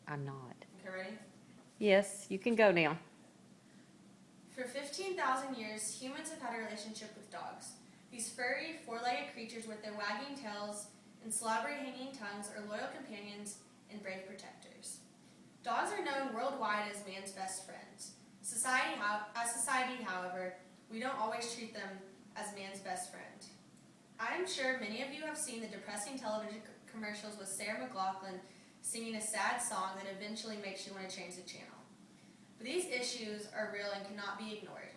I'm not. Okay, ready? Yes, you can go now. For 15,000 years, humans have had a relationship with dogs. These furry, four-legged creatures with their wagging tails and slobbery hanging tongues are loyal companions and brave protectors. Dogs are known worldwide as man's best friends. As society, however, we don't always treat them as man's best friend. I am sure many of you have seen the depressing television commercials with Sarah McLachlan singing a sad song that eventually makes you want to change the channel. But these issues are real and cannot be ignored.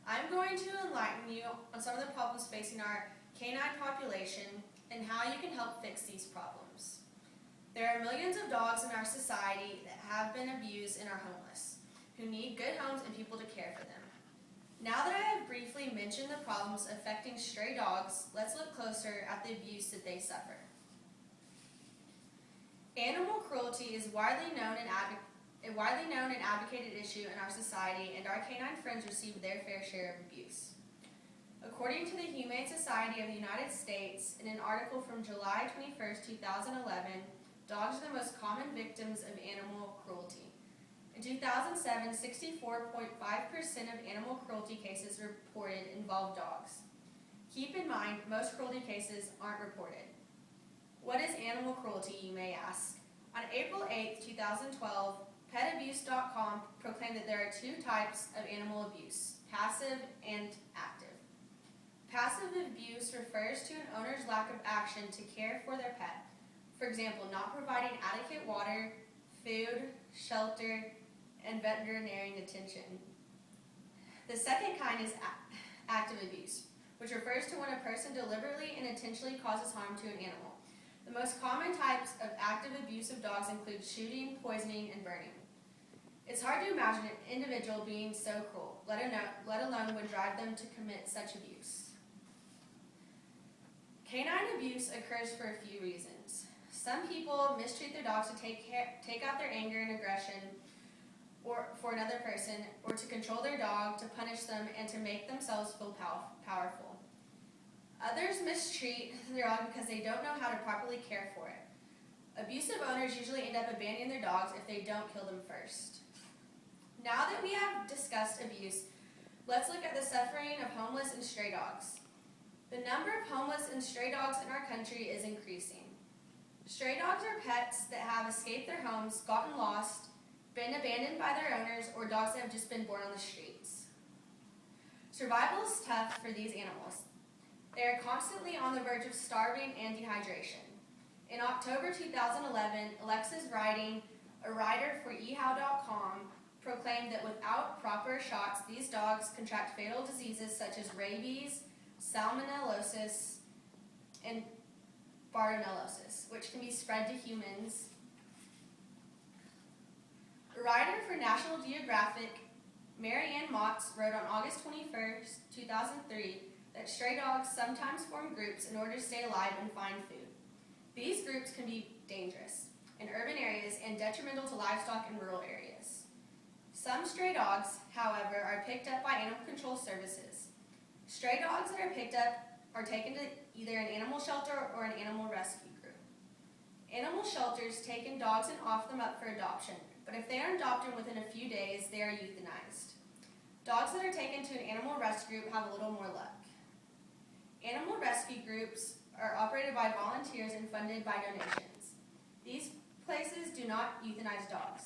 I'm going to enlighten you on some of the problems facing our canine population and how you can help fix these problems. There are millions of dogs in our society that have been abused and are homeless, who need good homes and people to care for them. Now that I have briefly mentioned the problems affecting stray dogs, let's look closer at the abuse that they suffer. Animal cruelty is a widely known and advocated issue in our society, and our canine friends receive their fair share of abuse. According to the Humane Society of the United States, in an article from July 21st, 2011, dogs are the most common victims of animal cruelty. In 2007, 64.5% of animal cruelty cases reported involved dogs. Keep in mind, most cruelty cases aren't reported. What is animal cruelty, you may ask? On April 8, 2012, PetAbuse.com proclaimed that there are two types of animal abuse, passive and active. Passive abuse refers to an owner's lack of action to care for their pet. For example, not providing adequate water, food, shelter, and veterinary attention. The second kind is active abuse, which refers to when a person deliberately and intentionally causes harm to an animal. The most common types of active abuse of dogs include shooting, poisoning, and burning. It's hard to imagine an individual being so cruel, let alone would drive them to commit such abuse. Canine abuse occurs for a few reasons. Some people mistreat their dogs to take out their anger and aggression for another person, or to control their dog, to punish them, and to make themselves feel powerful. Others mistreat their dog because they don't know how to properly care for it. Abusive owners usually end up abandoning their dogs if they don't kill them first. Now that we have discussed abuse, let's look at the suffering of homeless and stray dogs. The number of homeless and stray dogs in our country is increasing. Stray dogs are pets that have escaped their homes, gotten lost, been abandoned by their owners, or dogs that have just been born on the streets. Survival is tough for these animals. They are constantly on the verge of starving and dehydration. In October 2011, Alexis Riding, a writer for eHow.com, proclaimed that without proper shots, these dogs contract fatal diseases such as rabies, salmonellosis, and bartonellosis, which can be spread to humans. A writer for National Geographic, Mary Ann Motts, wrote on August 21st, 2003, that stray dogs sometimes form groups in order to stay alive and find food. These groups can be dangerous in urban areas and detrimental to livestock in rural areas. Some stray dogs, however, are picked up by animal control services. Stray dogs that are picked up are taken to either an animal shelter or an animal rescue group. Animal shelters take in dogs and offer them up for adoption, but if they are adopted within a few days, they are euthanized. Dogs that are taken to an animal rescue group have a little more luck. Animal rescue groups are operated by volunteers and funded by donations. These places do not euthanize dogs.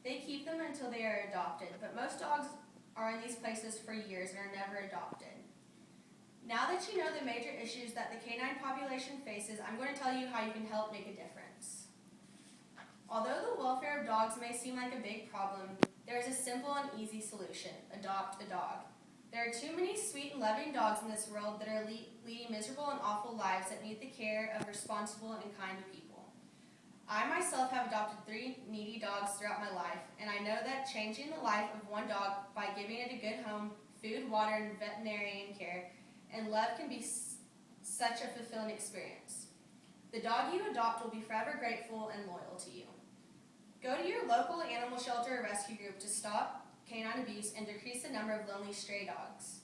They keep them until they are adopted, but most dogs are in these places for years and are never adopted. Now that you know the major issues that the canine population faces, I'm going to tell you how you can help make a difference. Although the welfare of dogs may seem like a big problem, there is a simple and easy solution: adopt a dog. There are too many sweet and loving dogs in this world that are leading miserable and awful lives that need the care of responsible and kind people. I myself have adopted 3 needy dogs throughout my life, and I know that changing the life of one dog by giving it a good home, food, water, and veterinarian care and love can be such a fulfilling experience. The dog you adopt will be forever grateful and loyal to you. Go to your local animal shelter or rescue group to stop canine abuse and decrease the number of lonely stray dogs.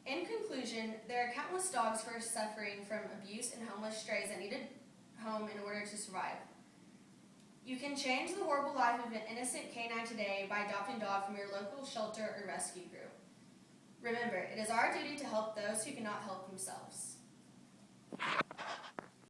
In conclusion, there are countless dogs who are suffering from abuse and homeless strays that need a home in order to survive. You can change the horrible life of an innocent canine today by adopting a dog from your local shelter or rescue group. Remember, it is our duty to help those who cannot help themselves.